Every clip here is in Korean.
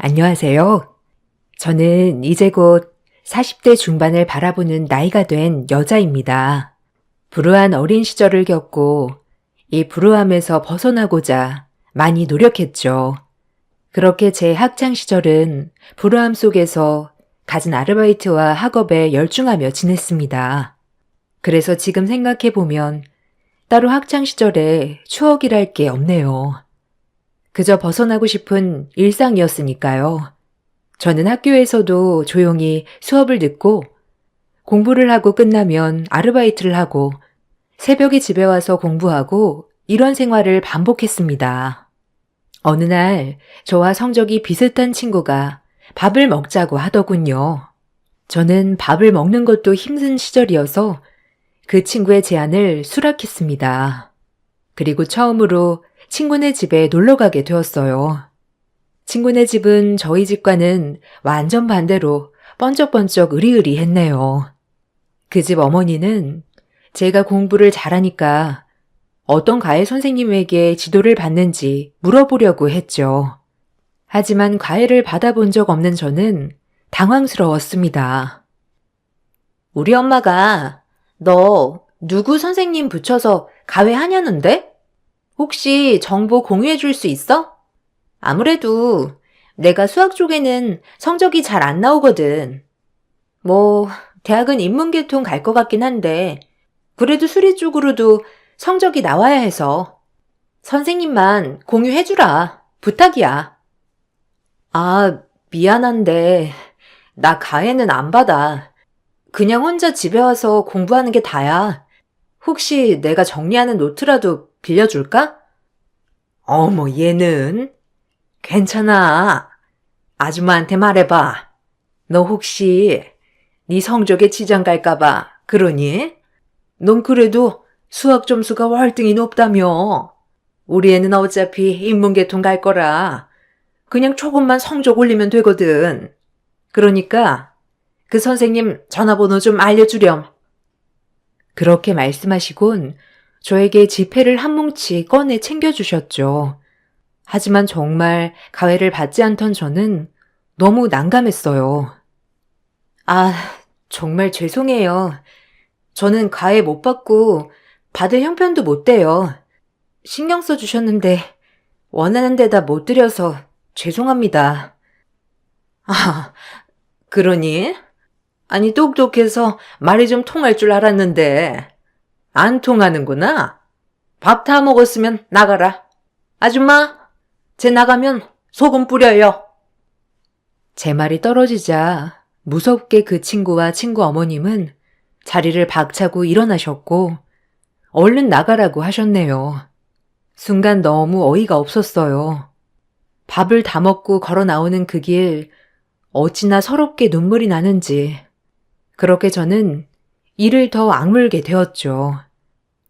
안녕하세요. 저는 이제 곧 40대 중반을 바라보는 나이가 된 여자입니다. 불우한 어린 시절을 겪고 이 불우함에서 벗어나고자 많이 노력했죠. 그렇게 제 학창 시절은 불우함 속에서 갖은 아르바이트와 학업에 열중하며 지냈습니다. 그래서 지금 생각해보면 따로 학창 시절에 추억이랄 게 없네요. 그저 벗어나고 싶은 일상이었으니까요. 저는 학교에서도 조용히 수업을 듣고 공부를 하고 끝나면 아르바이트를 하고 새벽에 집에 와서 공부하고 이런 생활을 반복했습니다. 어느 날 저와 성적이 비슷한 친구가 밥을 먹자고 하더군요. 저는 밥을 먹는 것도 힘든 시절이어서 그 친구의 제안을 수락했습니다. 그리고 처음으로 친구네 집에 놀러 가게 되었어요. 친구네 집은 저희 집과는 완전 반대로 번쩍번쩍 으리으리했네요. 그 집 어머니는 제가 공부를 잘하니까 어떤 과외 선생님에게 지도를 받는지 물어보려고 했죠. 하지만 과외를 받아본 적 없는 저는 당황스러웠습니다. 우리 엄마가 너 누구 선생님 붙여서 과외하냐는데? 혹시 정보 공유해 줄 수 있어? 아무래도 내가 수학 쪽에는 성적이 잘 안 나오거든. 대학은 인문계통 갈 것 같긴 한데, 그래도 수리 쪽으로도 성적이 나와야 해서. 선생님만 공유해 주라. 부탁이야. 아, 미안한데, 나 과외는 안 받아. 그냥 혼자 집에 와서 공부하는 게 다야. 혹시 내가 정리하는 노트라도 빌려줄까? 어머, 얘는? 괜찮아. 아줌마한테 말해봐. 너 혹시 네 성적에 지장 갈까봐 그러니? 넌 그래도 수학 점수가 월등히 높다며. 우리 애는 어차피 인문계통 갈 거라. 그냥 조금만 성적 올리면 되거든. 그러니까 그 선생님 전화번호 좀 알려주렴. 그렇게 말씀하시곤 저에게 지폐를 한 뭉치 꺼내 챙겨주셨죠. 하지만 정말 과외를 받지 않던 저는 너무 난감했어요. 아, 정말 죄송해요. 저는 과외 못 받고 받을 형편도 못 돼요. 신경 써주셨는데 원하는 데다 못 드려서 죄송합니다. 아, 그러니? 아니, 똑똑해서 말이 좀 통할 줄 알았는데 안 통하는구나. 밥 다 먹었으면 나가라. 아줌마, 쟤 나가면 소금 뿌려요. 제 말이 떨어지자 무섭게 그 친구와 친구 어머님은 자리를 박차고 일어나셨고 얼른 나가라고 하셨네요. 순간 너무 어이가 없었어요. 밥을 다 먹고 걸어 나오는 그 길 어찌나 서럽게 눈물이 나는지 그렇게 저는 이를 더 악물게 되었죠.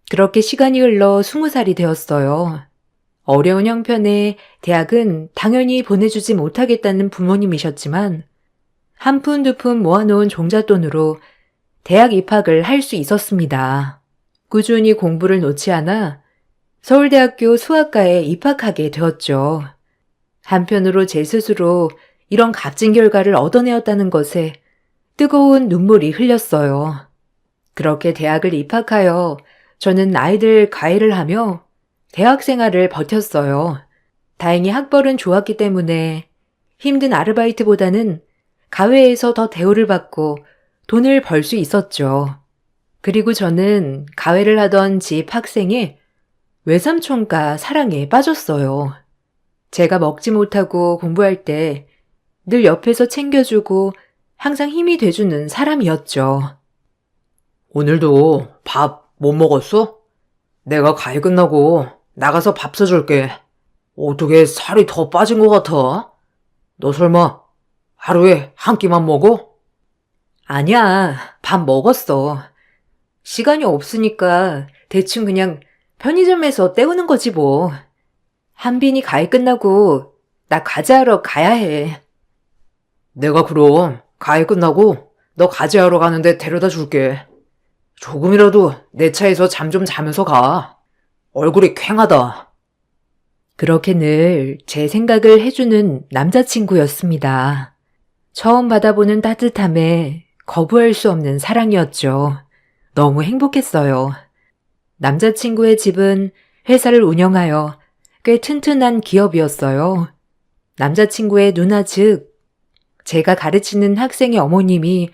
그렇게 시간이 흘러 20살이 되었어요. 어려운 형편에 대학은 당연히 보내주지 못하겠다는 부모님이셨지만 한 푼 두 푼 모아놓은 종잣돈으로 대학 입학을 할 수 있었습니다. 꾸준히 공부를 놓지 않아 서울대학교 수학과에 입학하게 되었죠. 한편으로 제 스스로 이런 값진 결과를 얻어내었다는 것에 뜨거운 눈물이 흘렸어요. 그렇게 대학을 입학하여 저는 아이들 과외를 하며 대학 생활을 버텼어요. 다행히 학벌은 좋았기 때문에 힘든 아르바이트보다는 과외에서 더 대우를 받고 돈을 벌 수 있었죠. 그리고 저는 과외를 하던 집 학생의 외삼촌과 사랑에 빠졌어요. 제가 먹지 못하고 공부할 때 늘 옆에서 챙겨주고 항상 힘이 돼주는 사람이었죠. 오늘도 밥 못 먹었어? 내가 과외 끝나고 나가서 밥 사줄게. 어떻게 살이 더 빠진 것 같아? 너 설마 하루에 한 끼만 먹어? 아니야, 밥 먹었어. 시간이 없으니까 대충 그냥 편의점에서 때우는 거지 뭐. 한빈이 과외 끝나고 나 과제하러 가야 해. 내가 그럼 과외 끝나고 너 과제하러 가는데 데려다 줄게. 조금이라도 내 차에서 잠 좀 자면서 가. 얼굴이 퀭하다. 그렇게 늘 제 생각을 해주는 남자친구였습니다. 처음 받아보는 따뜻함에 거부할 수 없는 사랑이었죠. 너무 행복했어요. 남자친구의 집은 회사를 운영하여 꽤 튼튼한 기업이었어요. 남자친구의 누나 즉, 제가 가르치는 학생의 어머님이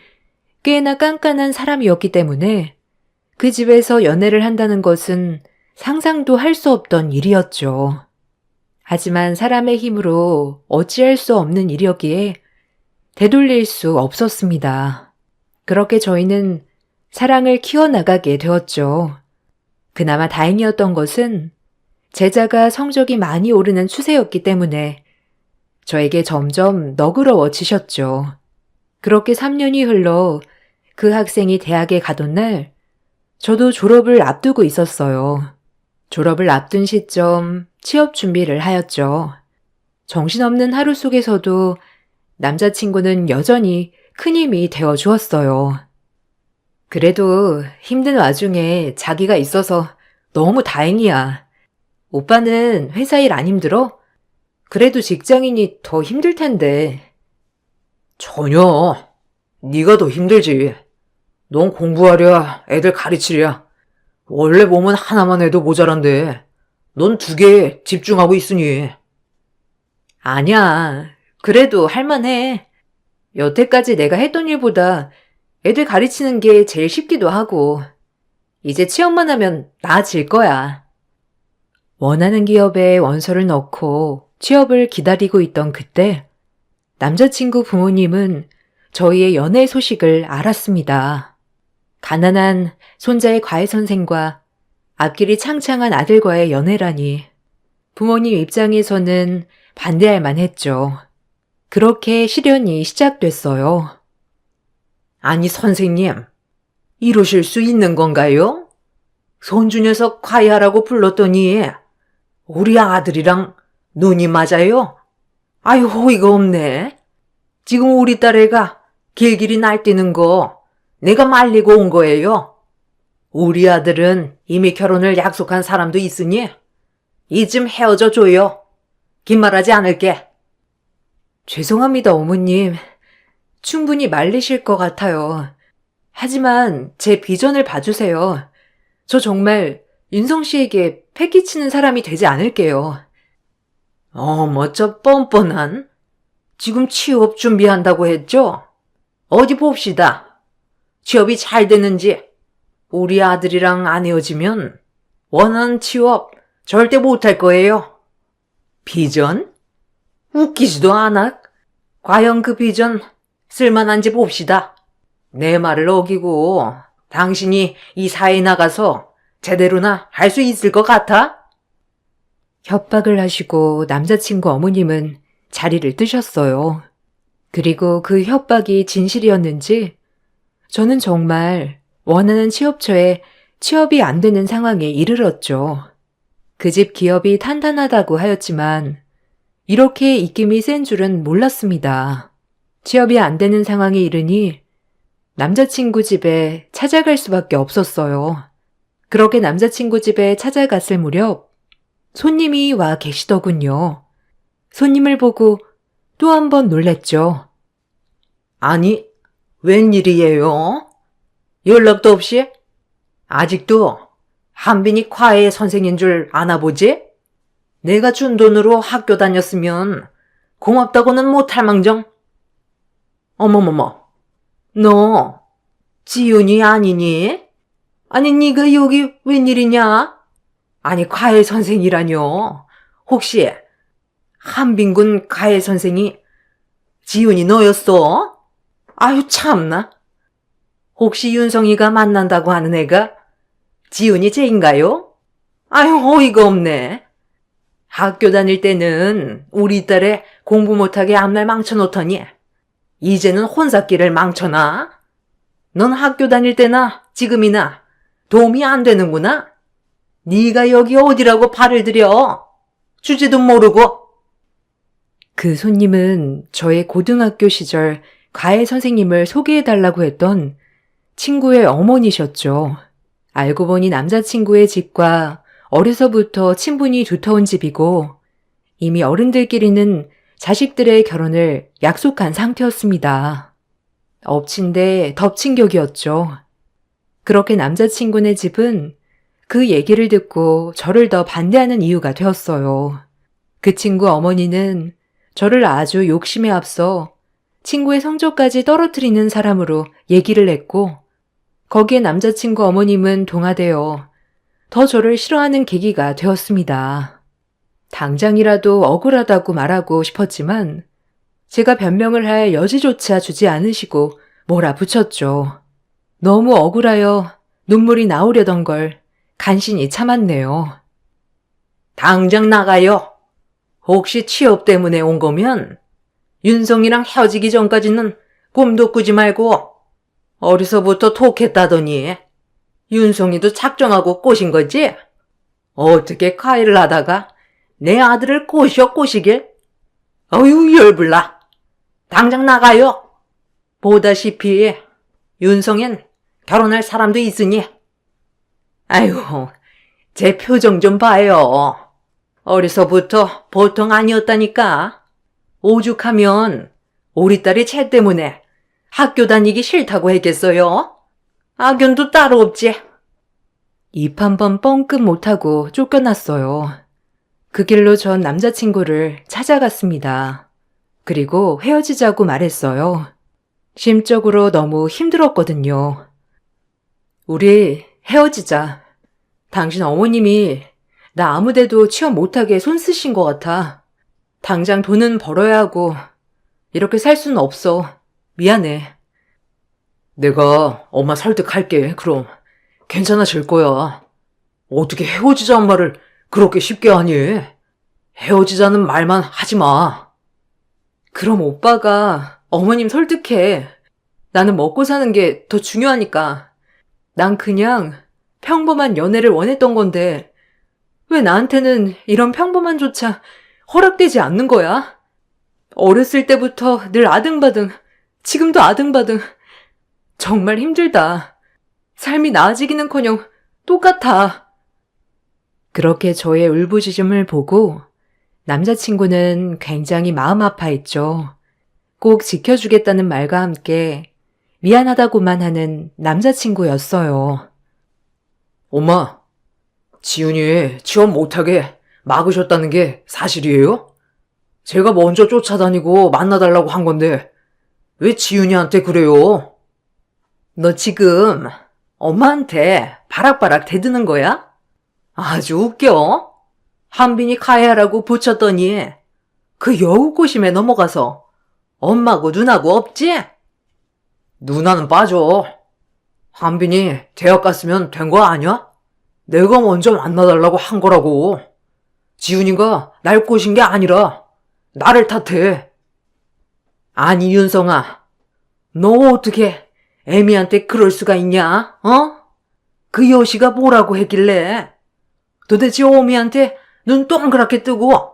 꽤나 깐깐한 사람이었기 때문에 그 집에서 연애를 한다는 것은 상상도 할 수 없던 일이었죠. 하지만 사람의 힘으로 어찌할 수 없는 일이었기에 되돌릴 수 없었습니다. 그렇게 저희는 사랑을 키워나가게 되었죠. 그나마 다행이었던 것은 제자가 성적이 많이 오르는 추세였기 때문에 저에게 점점 너그러워지셨죠. 그렇게 3년이 흘러 그 학생이 대학에 가던 날 저도 졸업을 앞두고 있었어요. 졸업을 앞둔 시점 취업 준비를 하였죠. 정신없는 하루 속에서도 남자친구는 여전히 큰 힘이 되어 주었어요. 그래도 힘든 와중에 자기가 있어서 너무 다행이야. 오빠는 회사 일 안 힘들어? 그래도 직장인이 더 힘들 텐데. 전혀. 네가 더 힘들지. 넌 공부하랴, 애들 가르치랴. 원래 몸은 하나만 해도 모자란데 넌 2개에 집중하고 있으니. 아니야. 그래도 할만해. 여태까지 내가 했던 일보다 애들 가르치는 게 제일 쉽기도 하고, 이제 취업만 하면 나아질 거야. 원하는 기업에 원서를 넣고 취업을 기다리고 있던 그때, 남자친구 부모님은 저희의 연애 소식을 알았습니다. 가난한 손자의 과외 선생과 앞길이 창창한 아들과의 연애라니, 부모님 입장에서는 반대할 만했죠. 그렇게 시련이 시작됐어요. 아니 선생님, 이러실 수 있는 건가요? 손주 녀석 과외하라고 불렀더니 우리 아들이랑 눈이 맞아요? 아유 호의가 없네. 지금 우리 딸애가 길길이 날뛰는 거 내가 말리고 온 거예요. 우리 아들은 이미 결혼을 약속한 사람도 있으니 이쯤 헤어져 줘요. 긴 말하지 않을게. 죄송합니다, 어머님. 충분히 말리실 것 같아요. 하지만 제 비전을 봐주세요. 저 정말 윤성 씨에게 패기치는 사람이 되지 않을게요. 어머 저 뻔뻔한. 지금 취업 준비한다고 했죠? 어디 봅시다. 취업이 잘 되는지. 우리 아들이랑 안 헤어지면 원하는 취업 절대 못할 거예요. 비전? 웃기지도 않아. 과연 그 비전 쓸만한지 봅시다. 내 말을 어기고 당신이 이 사회에 나가서 제대로나 할 수 있을 것 같아? 협박을 하시고 남자친구 어머님은 자리를 뜨셨어요. 그리고 그 협박이 진실이었는지 저는 정말 원하는 취업처에 취업이 안 되는 상황에 이르렀죠. 그 집 기업이 탄탄하다고 하였지만 이렇게 입김이 센 줄은 몰랐습니다. 취업이 안 되는 상황에 이르니 남자친구 집에 찾아갈 수밖에 없었어요. 그렇게 남자친구 집에 찾아갔을 무렵 손님이 와 계시더군요. 손님을 보고 또 한 번 놀랬죠. 아니, 웬일이에요? 연락도 없이? 아직도 한빈이 과외 선생인 줄 아나 보지? 내가 준 돈으로 학교 다녔으면 고맙다고는 못할 망정. 어머머머, 너 지윤이 아니니? 아니 네가 여기 웬일이냐? 아니 과외 선생이라뇨. 혹시 한빈군 과외 선생이 지윤이 너였어? 아유 참나. 혹시 윤성이가 만난다고 하는 애가 지윤이 쟤인가요? 아유 어이가 없네. 학교 다닐 때는 우리 딸애 공부 못하게 앞날 망쳐놓더니 이제는 혼사길을 망쳐놔? 넌 학교 다닐 때나 지금이나 도움이 안 되는구나? 네가 여기 어디라고 발을 들여? 주지도 모르고. 그 손님은 저의 고등학교 시절 과외 선생님을 소개해달라고 했던 친구의 어머니셨죠. 알고 보니 남자친구의 집과 어려서부터 친분이 두터운 집이고 이미 어른들끼리는 자식들의 결혼을 약속한 상태였습니다. 엎친 데 덮친 격이었죠. 그렇게 남자친구네 집은 그 얘기를 듣고 저를 더 반대하는 이유가 되었어요. 그 친구 어머니는 저를 아주 욕심에 앞서 친구의 성적까지 떨어뜨리는 사람으로 얘기를 했고, 거기에 남자친구 어머님은 동화되어 더 저를 싫어하는 계기가 되었습니다. 당장이라도 억울하다고 말하고 싶었지만 제가 변명을 할 여지조차 주지 않으시고 몰아붙였죠. 너무 억울하여 눈물이 나오려던 걸 간신히 참았네요. 당장 나가요. 혹시 취업 때문에 온 거면 윤성이랑 헤어지기 전까지는 꿈도 꾸지 말고 어려서부터 톡했다더니 윤성이도 작정하고 꼬신 거지? 어떻게 카이를 하다가 내 아들을 꼬시길? 어휴 열불나. 당장 나가요. 보다시피 윤성엔 결혼할 사람도 있으니. 아유, 제 표정 좀 봐요. 어려서부터 보통 아니었다니까. 오죽하면 우리 딸이 쟤 때문에 학교 다니기 싫다고 했겠어요? 악연도 따로 없지. 입 한 번 뻥끗 못하고 쫓겨났어요. 그 길로 전 남자친구를 찾아갔습니다. 그리고 헤어지자고 말했어요. 심적으로 너무 힘들었거든요. 우리 헤어지자. 당신 어머님이 나 아무데도 취업 못하게 손 쓰신 것 같아. 당장 돈은 벌어야 하고 이렇게 살 수는 없어. 미안해. 내가 엄마 설득할게. 그럼 괜찮아질 거야. 어떻게 헤어지자는 말을 그렇게 쉽게 하니? 헤어지자는 말만 하지 마. 그럼 오빠가 어머님 설득해. 나는 먹고 사는 게 더 중요하니까. 난 그냥 평범한 연애를 원했던 건데 왜 나한테는 이런 평범한조차 허락되지 않는 거야? 어렸을 때부터 늘 아등바등, 지금도 아등바등. 정말 힘들다. 삶이 나아지기는커녕 똑같아. 그렇게 저의 울부짖음을 보고 남자친구는 굉장히 마음 아파했죠. 꼭 지켜주겠다는 말과 함께 미안하다고만 하는 남자친구였어요. 엄마, 지훈이 취업 못하게 막으셨다는 게 사실이에요? 제가 먼저 쫓아다니고 만나달라고 한 건데 왜 지훈이한테 그래요? 너 지금 엄마한테 바락바락 대드는 거야? 아주 웃겨. 한빈이 카야라고 붙였더니 그 여우꼬심에 넘어가서 엄마고 누나고 없지? 누나는 빠져. 한빈이 대학 갔으면 된 거 아니야? 내가 먼저 만나달라고 한 거라고. 지훈이가 날 꼬신 게 아니라 나를 탓해. 아니 윤성아, 너 어떻게 애미한테 그럴 수가 있냐? 어? 그 여시가 뭐라고 했길래 도대체 어미한테 눈 동그랗게 뜨고.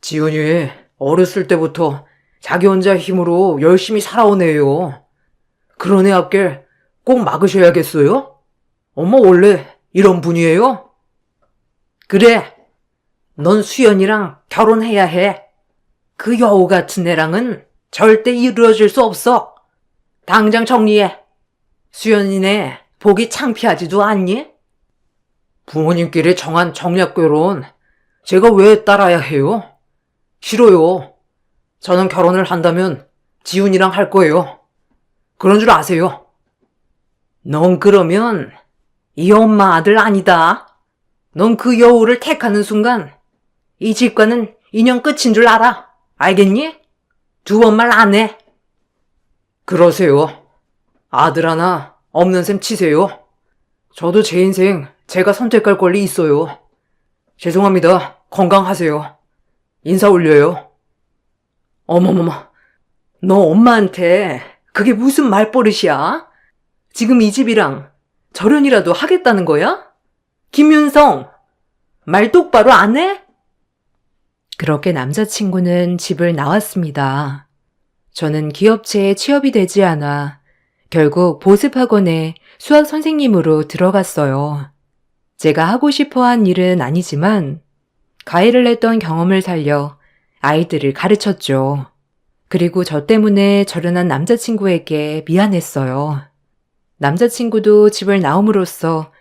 지훈이 어렸을 때부터 자기 혼자 힘으로 열심히 살아온 애예요. 그런 애 앞길 꼭 막으셔야겠어요? 엄마 원래 이런 분이에요? 그래, 넌 수연이랑 결혼해야 해. 그 여우 같은 애랑은 절대 이루어질 수 없어. 당장 정리해. 수연이네 보기 창피하지도 않니? 부모님끼리 정한 정략 결혼 제가 왜 따라야 해요? 싫어요. 저는 결혼을 한다면 지훈이랑 할 거예요. 그런 줄 아세요? 넌 그러면 이 엄마 아들 아니다. 넌 그 여우를 택하는 순간 이 집과는 인연 끝인 줄 알아. 알겠니? 두 번 말 안 해. 그러세요. 아들 하나 없는 셈 치세요. 저도 제 인생 제가 선택할 권리 있어요. 죄송합니다. 건강하세요. 인사 올려요. 어머머머, 너 엄마한테 그게 무슨 말버릇이야? 지금 이 집이랑 절연이라도 하겠다는 거야? 김윤성, 말 똑바로 안 해? 그렇게 남자친구는 집을 나왔습니다. 저는 기업체에 취업이 되지 않아 결국 보습학원에 수학 선생님으로 들어갔어요. 제가 하고 싶어 한 일은 아니지만 가해를 했던 경험을 살려 아이들을 가르쳤죠. 그리고 저 때문에 절연한 남자친구에게 미안했어요. 남자친구도 집을 나옴으로써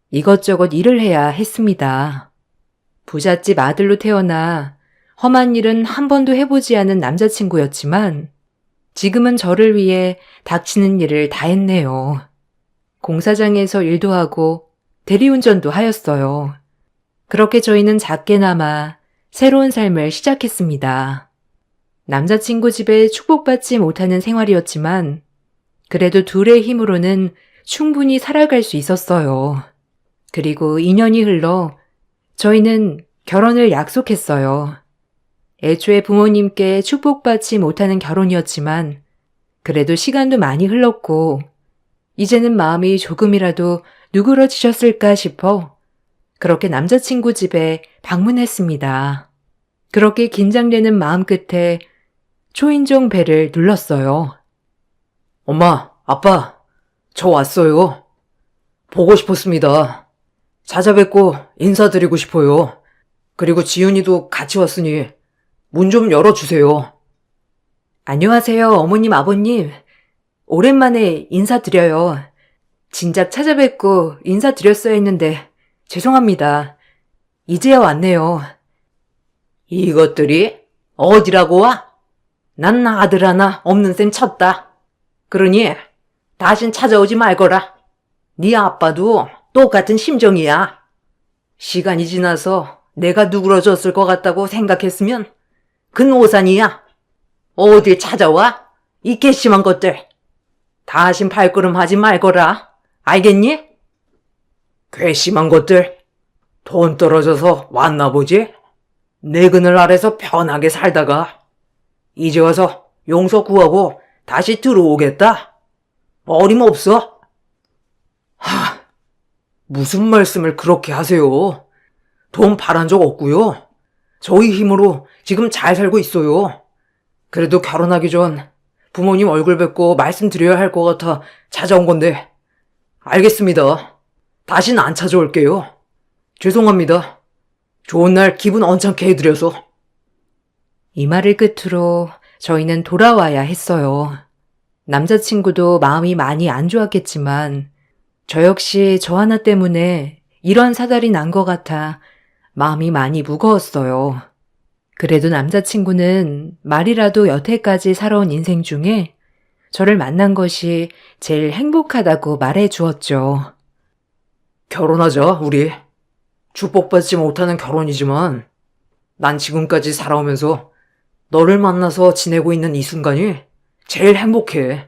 이것저것 일을 해야 했습니다. 부잣집 아들로 태어나 험한 일은 한 번도 해보지 않은 남자친구였지만 지금은 저를 위해 닥치는 일을 다 했네요. 공사장에서 일도 하고 대리운전도 하였어요. 그렇게 저희는 작게나마 새로운 삶을 시작했습니다. 남자친구 집에 축복받지 못하는 생활이었지만 그래도 둘의 힘으로는 충분히 살아갈 수 있었어요. 그리고 2년이 흘러 저희는 결혼을 약속했어요. 애초에 부모님께 축복받지 못하는 결혼이었지만 그래도 시간도 많이 흘렀고 이제는 마음이 조금이라도 누그러지셨을까 싶어 그렇게 남자친구 집에 방문했습니다. 그렇게 긴장되는 마음 끝에 초인종 벨을 눌렀어요. 엄마, 아빠, 저 왔어요. 보고 싶었습니다. 찾아뵙고 인사드리고 싶어요. 그리고 지윤이도 같이 왔으니 문 좀 열어주세요. 안녕하세요, 어머님, 아버님. 오랜만에 인사드려요. 진작 찾아뵙고 인사드렸어야 했는데 죄송합니다. 이제야 왔네요. 이것들이 어디라고 와? 난 아들 하나 없는 셈 쳤다. 그러니 다신 찾아오지 말거라. 네 아빠도 똑같은 심정이야. 시간이 지나서 내가 누그러졌을 것 같다고 생각했으면 그건 오산이야. 어딜 찾아와? 이 괘씸한 것들. 다신 발걸음 하지 말거라. 알겠니? 괘씸한 것들. 돈 떨어져서 왔나 보지? 내 그늘 아래서 편하게 살다가 이제 와서 용서 구하고 다시 들어오겠다. 어림없어. 무슨 말씀을 그렇게 하세요? 돈 바란 적 없고요. 저희 힘으로 지금 잘 살고 있어요. 그래도 결혼하기 전 부모님 얼굴 뵙고 말씀드려야 할 것 같아 찾아온 건데. 알겠습니다. 다신 안 찾아올게요. 죄송합니다. 좋은 날 기분 언짢게 해드려서. 이 말을 끝으로 저희는 돌아와야 했어요. 남자친구도 마음이 많이 안 좋았겠지만 저 역시 저 하나 때문에 이런 사달이 난 것 같아 마음이 많이 무거웠어요. 그래도 남자친구는 말이라도 여태까지 살아온 인생 중에 저를 만난 것이 제일 행복하다고 말해 주었죠. 결혼하자, 우리. 축복받지 못하는 결혼이지만 난 지금까지 살아오면서 너를 만나서 지내고 있는 이 순간이 제일 행복해.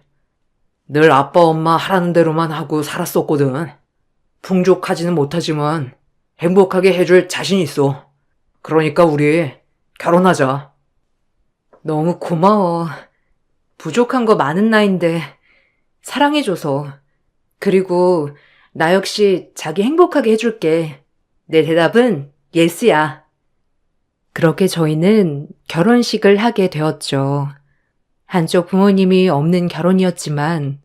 늘 아빠 엄마 하라는 대로만 하고 살았었거든. 풍족하지는 못하지만 행복하게 해줄 자신 있어. 그러니까 우리 결혼하자. 너무 고마워. 부족한 거 많은 나인데 사랑해줘서. 그리고 나 역시 자기 행복하게 해줄게. 내 대답은 예스야. 그렇게 저희는 결혼식을 하게 되었죠. 한쪽 부모님이 없는 결혼이었지만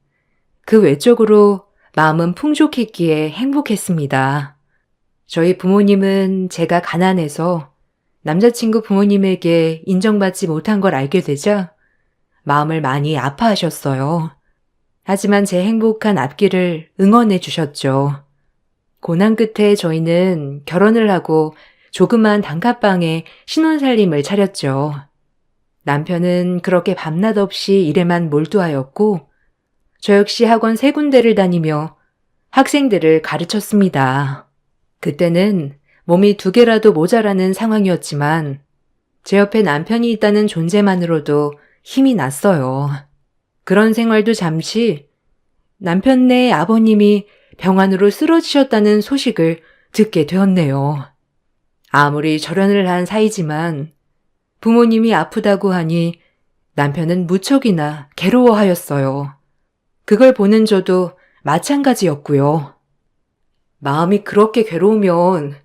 그 외적으로 마음은 풍족했기에 행복했습니다. 저희 부모님은 제가 가난해서 남자친구 부모님에게 인정받지 못한 걸 알게 되자 마음을 많이 아파하셨어요. 하지만 제 행복한 앞길을 응원해 주셨죠. 고난 끝에 저희는 결혼을 하고 조그만 단칸방에 신혼살림을 차렸죠. 남편은 그렇게 밤낮 없이 일에만 몰두하였고 저 역시 학원 3군데를 다니며 학생들을 가르쳤습니다. 그때는 몸이 2개라도 모자라는 상황이었지만 제 옆에 남편이 있다는 존재만으로도 힘이 났어요. 그런 생활도 잠시 남편네 아버님이 병환으로 쓰러지셨다는 소식을 듣게 되었네요. 아무리 절연을 한 사이지만 부모님이 아프다고 하니 남편은 무척이나 괴로워하였어요. 그걸 보는 저도 마찬가지였고요. 마음이 그렇게 괴로우면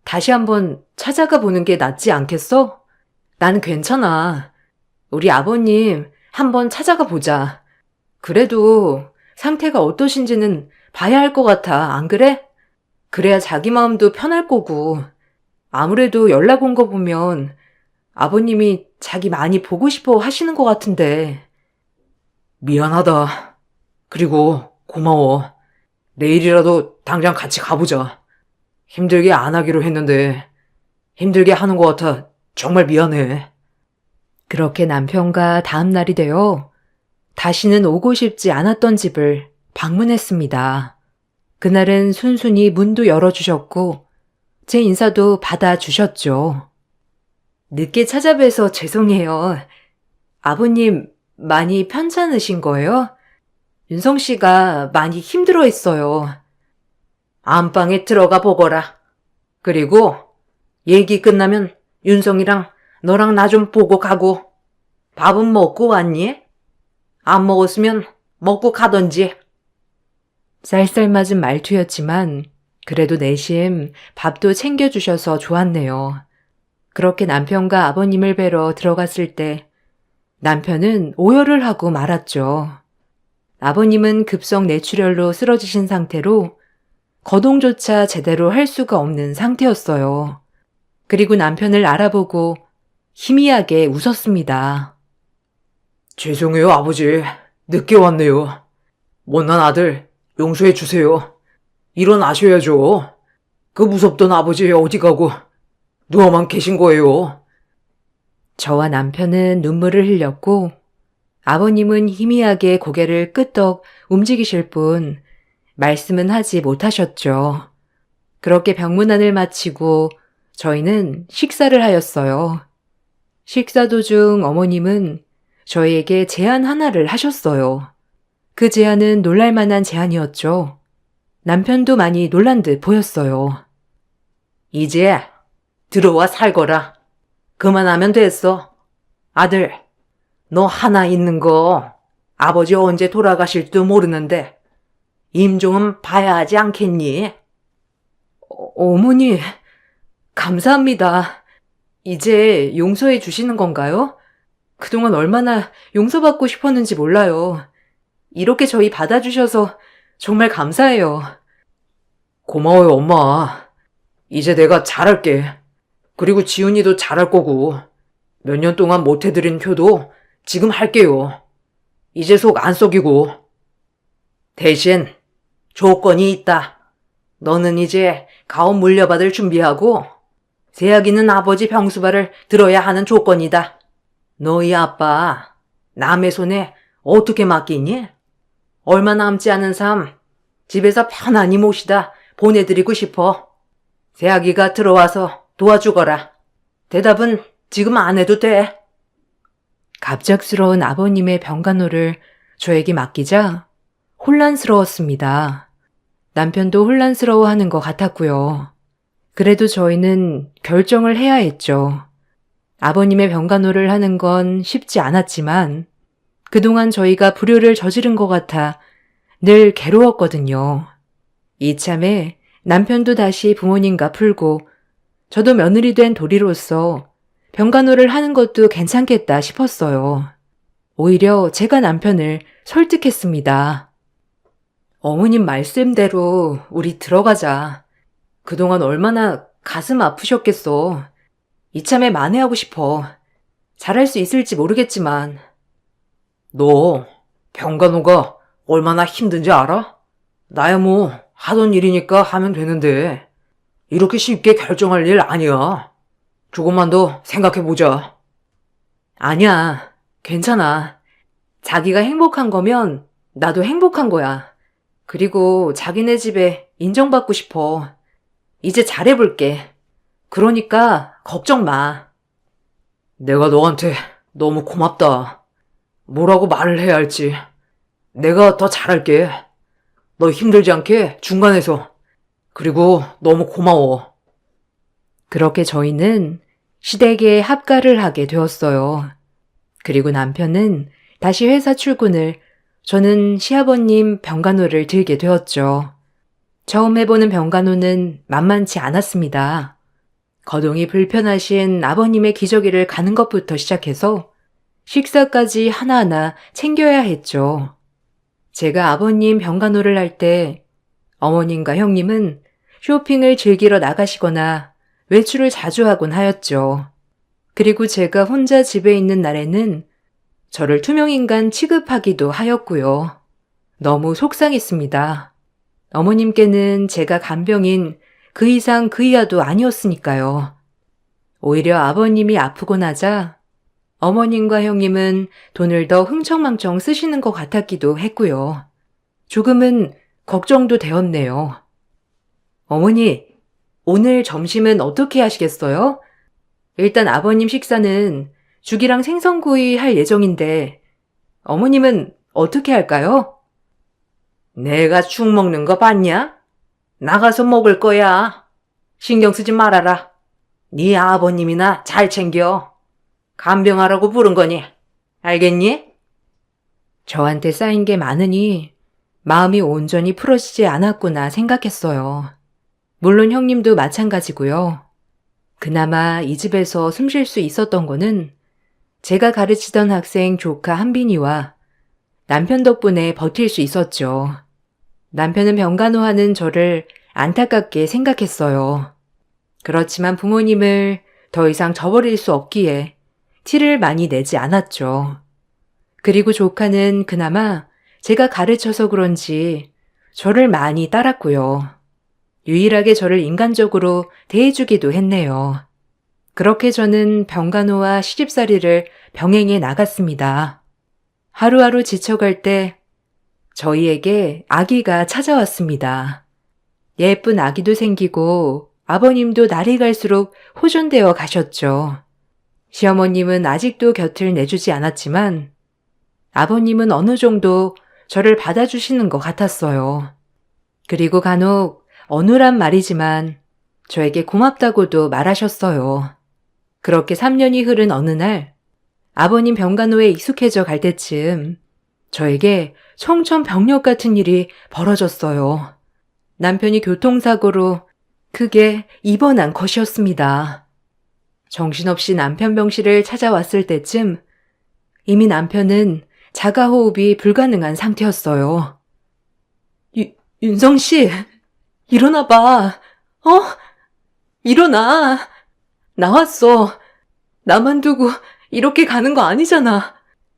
다시 한번 찾아가 보는 게 낫지 않겠어? 난 괜찮아. 우리 아버님 한번 찾아가 보자. 그래도 상태가 어떠신지는 봐야 할 것 같아. 안 그래? 그래야 자기 마음도 편할 거고. 아무래도 연락 온 거 보면 아버님이 자기 많이 보고 싶어 하시는 것 같은데. 미안하다. 그리고 고마워. 내일이라도 당장 같이 가보자. 힘들게 안 하기로 했는데 힘들게 하는 것 같아 정말 미안해. 그렇게 남편과 다음 날이 되어 다시는 오고 싶지 않았던 집을 방문했습니다. 그날은 순순히 문도 열어주셨고 제 인사도 받아주셨죠. 늦게 찾아뵈서 죄송해요. 아버님 많이 편찮으신 거예요? 윤성 씨가 많이 힘들어했어요. 안방에 들어가 보거라. 그리고 얘기 끝나면 윤성이랑 너랑 나 좀 보고 가고. 밥은 먹고 왔니? 안 먹었으면 먹고 가던지. 쌀쌀맞은 말투였지만 그래도 내심 밥도 챙겨주셔서 좋았네요. 그렇게 남편과 아버님을 뵈러 들어갔을 때 남편은 오열을 하고 말았죠. 아버님은 급성 뇌출혈로 쓰러지신 상태로 거동조차 제대로 할 수가 없는 상태였어요. 그리고 남편을 알아보고 희미하게 웃었습니다. 죄송해요, 아버지. 늦게 왔네요. 못난 아들 용서해 주세요. 일어나셔야죠. 그 무섭던 아버지 어디 가고 누워만 계신 거예요. 저와 남편은 눈물을 흘렸고 아버님은 희미하게 고개를 끄덕 움직이실 뿐 말씀은 하지 못하셨죠. 그렇게 병문안을 마치고 저희는 식사를 하였어요. 식사 도중 어머님은 저희에게 제안 하나를 하셨어요. 그 제안은 놀랄만한 제안이었죠. 남편도 많이 놀란 듯 보였어요. 이제 들어와 살거라. 그만하면 됐어. 아들, 너 하나 있는 거 아버지 언제 돌아가실지도 모르는데 임 좀 봐야 하지 않겠니? 어머니, 감사합니다. 이제 용서해 주시는 건가요? 그동안 얼마나 용서받고 싶었는지 몰라요. 이렇게 저희 받아주셔서 정말 감사해요. 고마워요, 엄마. 이제 내가 잘할게. 그리고 지훈이도 잘할 거고 몇 년 동안 못 해드린 효도 지금 할게요. 이제 속 안 썩이고. 대신 조건이 있다. 너는 이제 가업 물려받을 준비하고 세아기는 아버지 병수발을 들어야 하는 조건이다. 너희 아빠 남의 손에 어떻게 맡기니? 얼마 남지 않은 삶 집에서 편안히 모시다 보내드리고 싶어. 세아기가 들어와서 도와주거라. 대답은 지금 안 해도 돼. 갑작스러운 아버님의 병간호를 저에게 맡기자 혼란스러웠습니다. 남편도 혼란스러워하는 것 같았고요. 그래도 저희는 결정을 해야 했죠. 아버님의 병간호를 하는 건 쉽지 않았지만 그동안 저희가 불효를 저지른 것 같아 늘 괴로웠거든요. 이참에 남편도 다시 부모님과 풀고 저도 며느리 된 도리로서 병간호를 하는 것도 괜찮겠다 싶었어요. 오히려 제가 남편을 설득했습니다. 어머님 말씀대로 우리 들어가자. 그동안 얼마나 가슴 아프셨겠어. 이참에 만회하고 싶어. 잘할 수 있을지 모르겠지만. 너 병간호가 얼마나 힘든지 알아? 나야 뭐 하던 일이니까 하면 되는데 이렇게 쉽게 결정할 일 아니야. 조금만 더 생각해보자. 아니야, 괜찮아. 자기가 행복한 거면 나도 행복한 거야. 그리고 자기네 집에 인정받고 싶어. 이제 잘해볼게. 그러니까 걱정 마. 내가 너한테 너무 고맙다. 뭐라고 말을 해야 할지. 내가 더 잘할게. 너 힘들지 않게 중간에서. 그리고 너무 고마워. 그렇게 저희는 시댁에 합가를 하게 되었어요. 그리고 남편은 다시 회사 출근을, 저는 시아버님 병간호를 들게 되었죠. 처음 해보는 병간호는 만만치 않았습니다. 거동이 불편하신 아버님의 기저귀를 가는 것부터 시작해서 식사까지 하나하나 챙겨야 했죠. 제가 아버님 병간호를 할 때 어머님과 형님은 쇼핑을 즐기러 나가시거나 외출을 자주 하곤 하였죠. 그리고 제가 혼자 집에 있는 날에는 저를 투명인간 취급하기도 하였고요. 너무 속상했습니다. 어머님께는 제가 간병인 그 이상 그 이하도 아니었으니까요. 오히려 아버님이 아프고 나자 어머님과 형님은 돈을 더 흥청망청 쓰시는 것 같았기도 했고요. 조금은 걱정도 되었네요. 어머니, 오늘 점심은 어떻게 하시겠어요? 일단 아버님 식사는 죽이랑 생선구이 할 예정인데 어머님은 어떻게 할까요? 내가 죽 먹는 거 봤냐? 나가서 먹을 거야. 신경 쓰지 말아라. 네 아버님이나 잘 챙겨. 간병하라고 부른 거니. 알겠니? 저한테 쌓인 게 많으니 마음이 온전히 풀어지지 않았구나 생각했어요. 물론 형님도 마찬가지고요. 그나마 이 집에서 숨 쉴 수 있었던 거는 제가 가르치던 학생 조카 한빈이와 남편 덕분에 버틸 수 있었죠. 남편은 병간호하는 저를 안타깝게 생각했어요. 그렇지만 부모님을 더 이상 저버릴 수 없기에 티를 많이 내지 않았죠. 그리고 조카는 그나마 제가 가르쳐서 그런지 저를 많이 따랐고요. 유일하게 저를 인간적으로 대해주기도 했네요. 그렇게 저는 병간호와 시집살이를 병행해 나갔습니다. 하루하루 지쳐갈 때 저희에게 아기가 찾아왔습니다. 예쁜 아기도 생기고 아버님도 날이 갈수록 호전되어 가셨죠. 시어머님은 아직도 곁을 내주지 않았지만 아버님은 어느 정도 저를 받아주시는 것 같았어요. 그리고 간혹 어눌한 말이지만 저에게 고맙다고도 말하셨어요. 그렇게 3년이 흐른 어느 날 아버님 병간호에 익숙해져 갈 때쯤 저에게 청천벽력 같은 일이 벌어졌어요. 남편이 교통사고로 크게 입원한 것이었습니다. 정신없이 남편 병실을 찾아왔을 때쯤 이미 남편은 자가호흡이 불가능한 상태였어요. 윤성 씨, 일어나 봐. 일어나. 나왔어. 나만 두고 이렇게 가는 거 아니잖아.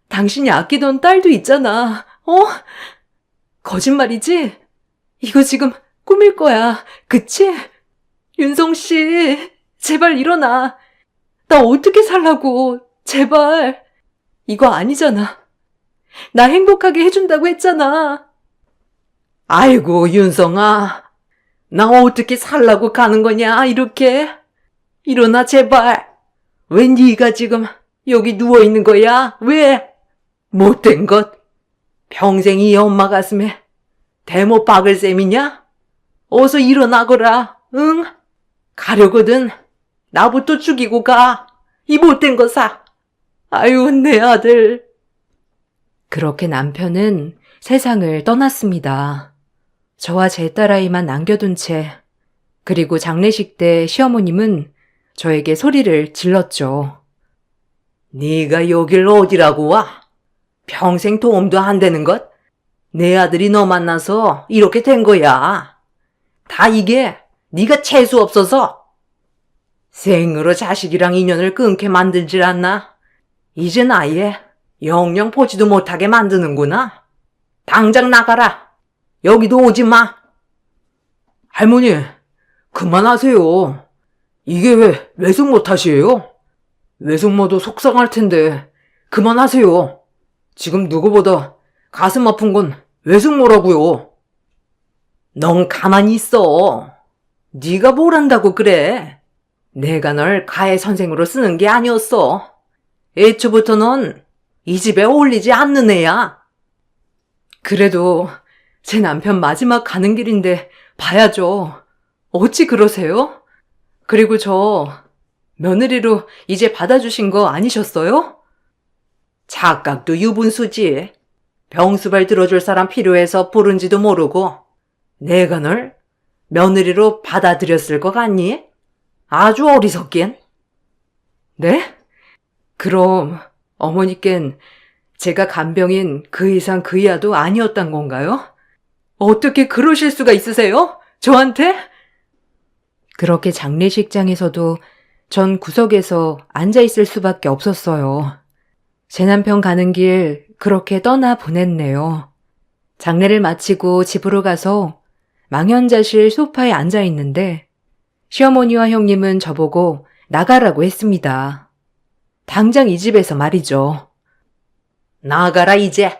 당신이 아끼던 딸도 있잖아. 거짓말이지? 이거 지금 꿈일 거야. 그치? 윤성 씨, 제발 일어나. 나 어떻게 살라고. 제발. 이거 아니잖아. 나 행복하게 해준다고 했잖아. 아이고, 윤성아. 나 어떻게 살라고 가는 거냐, 이렇게? 일어나, 제발. 왜 네가 지금 여기 누워있는 거야? 왜? 못된 것. 평생 이 엄마 가슴에 대못 박을 셈이냐? 어서 일어나거라, 응? 가려거든. 나부터 죽이고 가. 이 못된 거 사. 아유, 내 아들. 그렇게 남편은 세상을 떠났습니다. 저와 제 딸아이만 남겨둔 채, 그리고 장례식 때 시어머님은 저에게 소리를 질렀죠. 네가 여길 어디라고 와? 평생 도움도 안 되는 것? 내 아들이 너 만나서 이렇게 된 거야. 다 이게 네가 재수 없어서. 생으로 자식이랑 인연을 끊게 만들질 않나? 이젠 아예 영영 보지도 못하게 만드는구나. 당장 나가라. 여기도 오지 마. 할머니, 그만하세요. 이게 왜 외숙모 탓이에요? 외숙모도 속상할 텐데 그만하세요. 지금 누구보다 가슴 아픈 건 외숙모라고요. 넌 가만히 있어. 네가 뭘 한다고 그래. 내가 널 가해 선생으로 쓰는 게 아니었어. 애초부터 넌 이 집에 어울리지 않는 애야. 그래도 제 남편 마지막 가는 길인데 봐야죠. 어찌 그러세요? 그리고 저 며느리로 이제 받아주신 거 아니셨어요? 착각도 유분수지. 병수발 들어줄 사람 필요해서 부른지도 모르고 내가 널 며느리로 받아들였을 것 같니? 아주 어리석긴. 네? 그럼 어머니껜 제가 간병인 그 이상 그 이하도 아니었단 건가요? 어떻게 그러실 수가 있으세요? 저한테? 그렇게 장례식장에서도 전 구석에서 앉아 있을 수밖에 없었어요. 제 남편 가는 길 그렇게 떠나 보냈네요. 장례를 마치고 집으로 가서 망연자실 소파에 앉아 있는데 시어머니와 형님은 저보고 나가라고 했습니다. 당장 이 집에서 말이죠. 나가라 이제.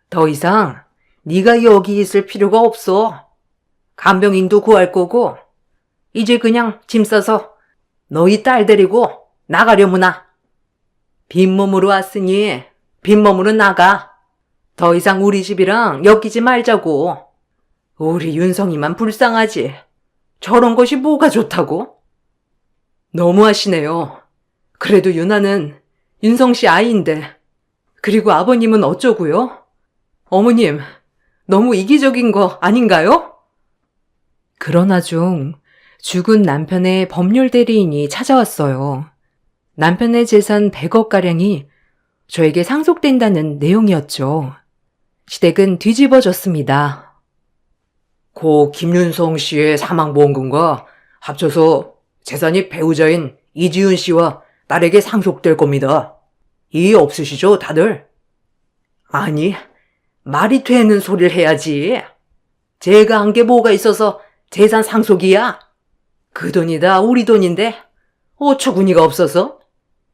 더 이상 네가 여기 있을 필요가 없어. 간병인도 구할 거고 이제 그냥 짐 싸서 너희 딸 데리고 나가려무나. 빈몸으로 왔으니 빈몸으로 나가. 더 이상 우리 집이랑 엮이지 말자고. 우리 윤성이만 불쌍하지. 저런 것이 뭐가 좋다고? 너무하시네요. 그래도 유나는 윤성 씨 아이인데. 그리고 아버님은 어쩌고요? 어머님, 너무 이기적인 거 아닌가요? 그러나 중 죽은 남편의 법률 대리인이 찾아왔어요. 남편의 재산 100억가량이 저에게 상속된다는 내용이었죠. 시댁은 뒤집어졌습니다. 고 김윤성 씨의 사망보험금과 합쳐서 재산이 배우자인 이지은 씨와 딸에게 상속될 겁니다. 이해 없으시죠, 다들? 아니, 말이 되는 소리를 해야지. 제가 한 게 뭐가 있어서 재산 상속이야? 그 돈이 다 우리 돈인데 어처구니가 없어서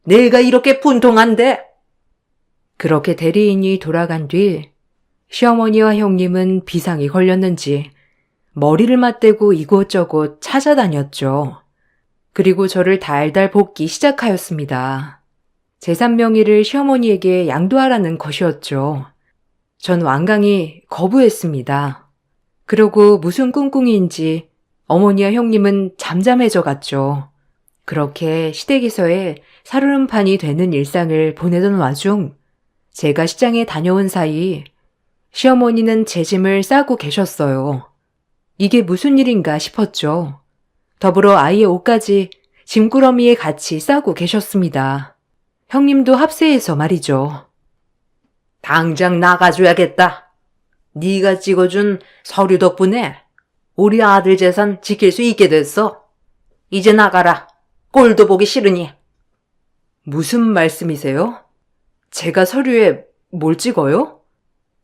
내가 이렇게 분통한데. 그렇게 대리인이 돌아간 뒤 시어머니와 형님은 비상이 걸렸는지 머리를 맞대고 이곳저곳 찾아다녔죠. 그리고 저를 달달 볶기 시작하였습니다. 재산 명의를 시어머니에게 양도하라는 것이었죠. 전 완강히 거부했습니다. 그러고 무슨 꿍꿍이인지 어머니와 형님은 잠잠해져 갔죠. 그렇게 시댁에서의 살얼음판이 되는 일상을 보내던 와중 제가 시장에 다녀온 사이 시어머니는 제 짐을 싸고 계셨어요. 이게 무슨 일인가 싶었죠. 더불어 아이의 옷까지 짐꾸러미에 같이 싸고 계셨습니다. 형님도 합세해서 말이죠. 당장 나가줘야겠다. 네가 찍어준 서류 덕분에 우리 아들 재산 지킬 수 있게 됐어. 이제 나가라. 꼴도 보기 싫으니. 무슨 말씀이세요? 제가 서류에 뭘 찍어요?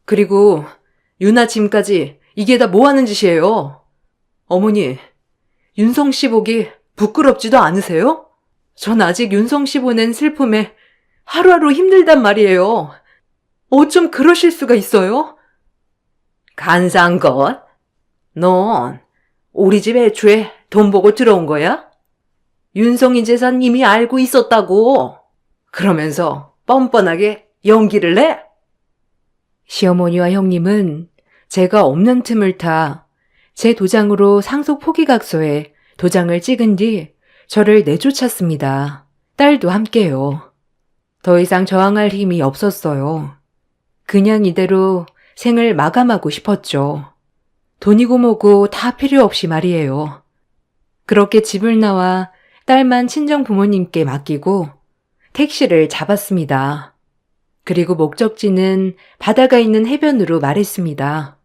그리고 유나 짐까지 이게 다 뭐 하는 짓이에요? 어머니, 윤성 씨 보기 부끄럽지도 않으세요? 전 아직 윤성 씨 보낸 슬픔에 하루하루 힘들단 말이에요. 어쩜 그러실 수가 있어요? 간사한 것. 넌 우리 집 애초에 돈 보고 들어온 거야? 윤성이 재산 이미 알고 있었다고. 그러면서 뻔뻔하게 연기를 내? 시어머니와 형님은 제가 없는 틈을 타 제 도장으로 상속 포기각서에 도장을 찍은 뒤 저를 내쫓았습니다. 딸도 함께요. 더 이상 저항할 힘이 없었어요. 그냥 이대로 생을 마감하고 싶었죠. 돈이고 뭐고 다 필요 없이 말이에요. 그렇게 집을 나와 딸만 친정 부모님께 맡기고 택시를 잡았습니다. 그리고 목적지는 바다가 있는 해변으로 말했습니다.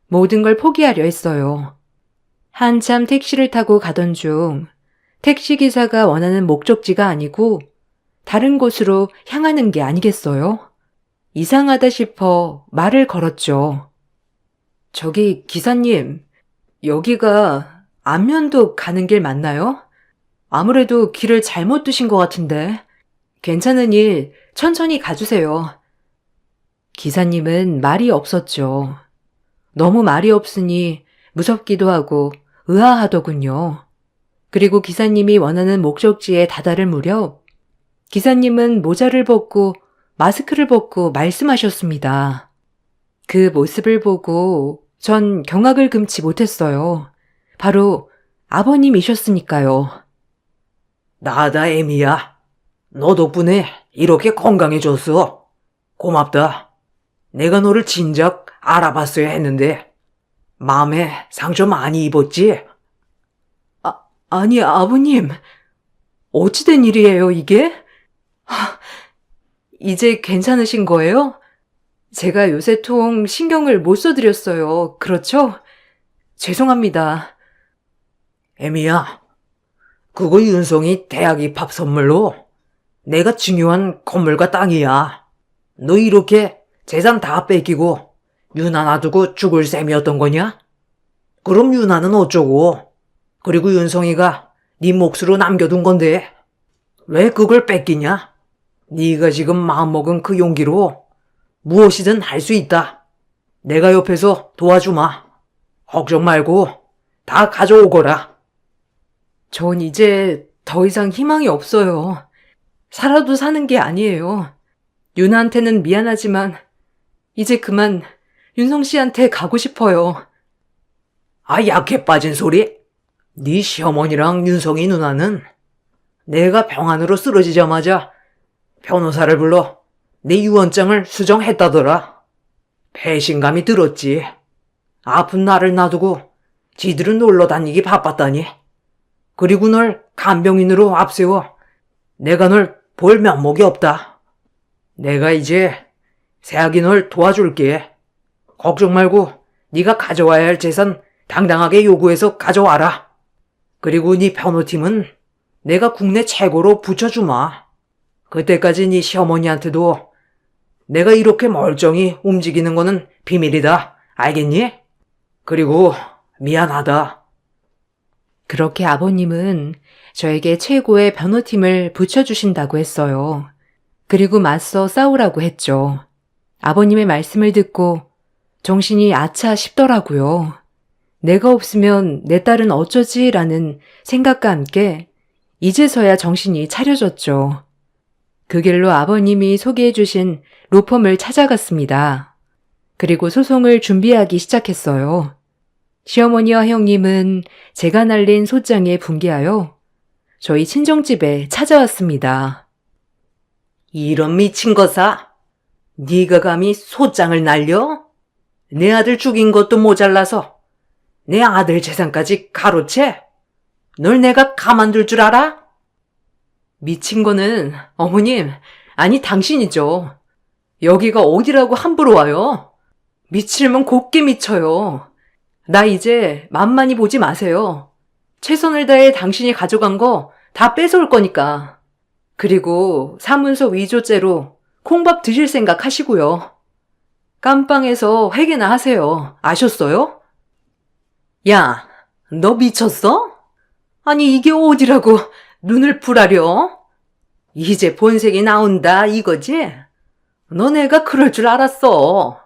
모든 걸 포기하려 했어요. 한참 택시를 타고 가던 중 택시기사가 원하는 목적지가 아니고 다른 곳으로 향하는 게 아니겠어요? 이상하다 싶어 말을 걸었죠. 저기 기사님, 여기가 안면도 가는 길 맞나요? 아무래도 길을 잘못 드신 것 같은데 괜찮으니 천천히 가주세요. 기사님은 말이 없었죠. 너무 말이 없으니 무섭기도 하고 의아하더군요. 그리고 기사님이 원하는 목적지에 다다를 무렵 기사님은 모자를 벗고 마스크를 벗고 말씀하셨습니다. 그 모습을 보고 전 경악을 금치 못했어요. 바로 아버님이셨으니까요. 나다, 애미야. 너 덕분에 이렇게 건강해졌어. 고맙다. 내가 너를 진작 알아봤어야 했는데 마음에 상처 많이 입었지? 아니 아버님, 어찌된 일이에요 이게? 이제 괜찮으신 거예요? 제가 요새 통 신경을 못 써드렸어요. 그렇죠? 죄송합니다. 애미야, 그거 윤성이 대학 입학 선물로 내가 중요한 건물과 땅이야. 너 이렇게 재산 다 뺏기고 유나 놔두고 죽을 셈이었던 거냐? 그럼 유나는 어쩌고? 그리고 윤성이가 네 몫으로 남겨둔 건데 왜 그걸 뺏기냐? 네가 지금 마음먹은 그 용기로 무엇이든 할 수 있다. 내가 옆에서 도와주마. 걱정 말고 다 가져오거라. 전 이제 더 이상 희망이 없어요. 살아도 사는 게 아니에요. 유나한테는 미안하지만 이제 그만 윤성 씨한테 가고 싶어요. 아, 약해 빠진 소리? 네 시어머니랑 윤성이 누나는 내가 병안으로 쓰러지자마자 변호사를 불러 내 유언장을 수정했다더라. 배신감이 들었지. 아픈 나를 놔두고 지들은 놀러 다니기 바빴다니. 그리고 널 간병인으로 앞세워 내가 널 볼 면목이 없다. 내가 이제 새아기 널 도와줄게. 걱정 말고 네가 가져와야 할 재산 당당하게 요구해서 가져와라. 그리고 네 변호팀은 내가 국내 최고로 붙여주마. 그때까지 네 시어머니한테도 내가 이렇게 멀쩡히 움직이는 거는 비밀이다. 알겠니? 그리고 미안하다. 그렇게 아버님은 저에게 최고의 변호팀을 붙여주신다고 했어요. 그리고 맞서 싸우라고 했죠. 아버님의 말씀을 듣고 정신이 아차 싶더라고요. 내가 없으면 내 딸은 어쩌지라는 생각과 함께 이제서야 정신이 차려졌죠. 그 길로 아버님이 소개해 주신 로펌을 찾아갔습니다. 그리고 소송을 준비하기 시작했어요. 시어머니와 형님은 제가 날린 소장에 분개하여 저희 친정집에 찾아왔습니다. 이런 미친 거사. 네가 감히 소장을 날려? 내 아들 죽인 것도 모자라서 내 아들 재산까지 가로채? 널 내가 가만둘 줄 알아? 미친 거는 어머님, 아니 당신이죠. 여기가 어디라고 함부로 와요? 미치려면 곱게 미쳐요. 나 이제 맘많이 보지 마세요. 최선을 다해 당신이 가져간 거 다 뺏어올 거니까. 그리고 사문서 위조죄로 콩밥 드실 생각 하시고요. 깜빵에서 회개나 하세요. 아셨어요? 야, 너 미쳤어? 아니 이게 어디라고 눈을 풀하려? 이제 본색이 나온다 이거지? 너네가 그럴 줄 알았어.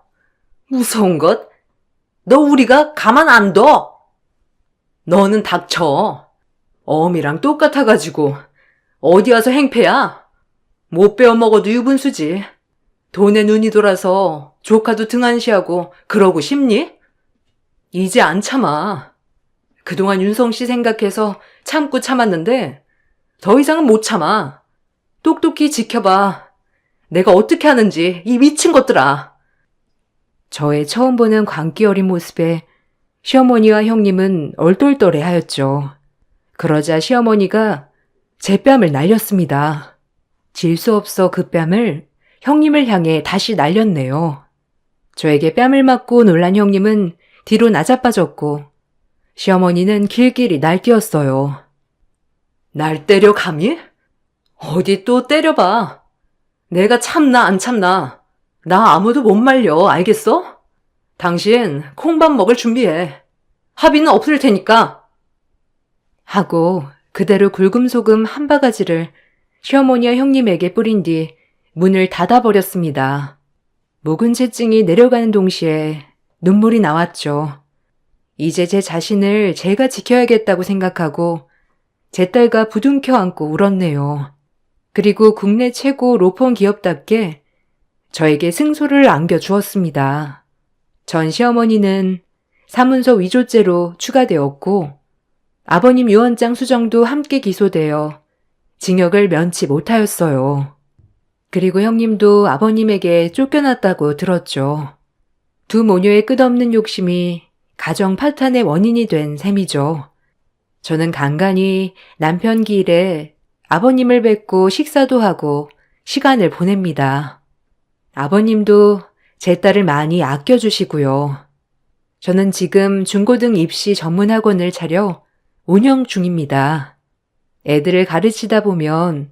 무서운 것? 너 우리가 가만 안 둬. 너는 닥쳐. 어미랑 똑같아가지고 어디 와서 행패야? 못 배워먹어도 유분수지. 돈에 눈이 돌아서 조카도 등한시하고 그러고 싶니? 이제 안 참아. 그동안 윤성 씨 생각해서 참고 참았는데 더 이상은 못 참아. 똑똑히 지켜봐. 내가 어떻게 하는지 이 미친 것들아. 저의 처음 보는 광기 어린 모습에 시어머니와 형님은 얼떨떨해 하였죠. 그러자 시어머니가 제 뺨을 날렸습니다. 질 수 없어 그 뺨을 형님을 향해 다시 날렸네요. 저에게 뺨을 맞고 놀란 형님은 뒤로 나자빠졌고 시어머니는 길길이 날뛰었어요. 날 때려 감히? 어디 또 때려봐. 내가 참나 안 참나. 나 아무도 못 말려. 알겠어? 당신 콩밥 먹을 준비해. 합의는 없을 테니까. 하고 그대로 굵음소금 한 바가지를 시어머니와 형님에게 뿌린 뒤 문을 닫아버렸습니다. 묵은채증이 내려가는 동시에 눈물이 나왔죠. 이제 제 자신을 제가 지켜야겠다고 생각하고 제 딸과 부둥켜 안고 울었네요. 그리고 국내 최고 로펌 기업답게 저에게 승소를 안겨주었습니다. 전 시어머니는 사문서 위조죄로 추가되었고 아버님 유언장 수정도 함께 기소되어 징역을 면치 못하였어요. 그리고 형님도 아버님에게 쫓겨났다고 들었죠. 두 모녀의 끝없는 욕심이 가정 파탄의 원인이 된 셈이죠. 저는 간간히 남편 길에 아버님을 뵙고 식사도 하고 시간을 보냅니다. 아버님도 제 딸을 많이 아껴주시고요. 저는 지금 중고등 입시 전문 학원을 차려 운영 중입니다. 애들을 가르치다 보면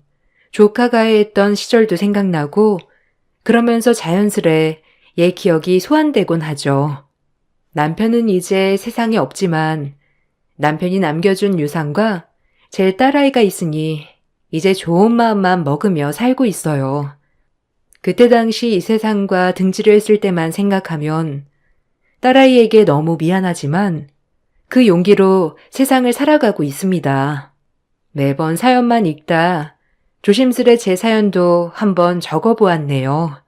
조카가 했던 시절도 생각나고 그러면서 자연스레 옛 기억이 소환되곤 하죠. 남편은 이제 세상에 없지만 남편이 남겨준 유산과 제 딸아이가 있으니 이제 좋은 마음만 먹으며 살고 있어요. 그때 당시 이 세상과 등지를 했을 때만 생각하면 딸아이에게 너무 미안하지만 그 용기로 세상을 살아가고 있습니다. 매번 사연만 읽다 조심스레 제 사연도 한번 적어보았네요.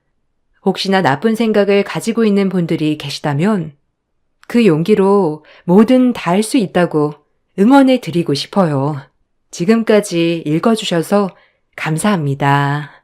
혹시나 나쁜 생각을 가지고 있는 분들이 계시다면 그 용기로 뭐든 다 할 수 있다고 응원해 드리고 싶어요. 지금까지 읽어주셔서 감사합니다.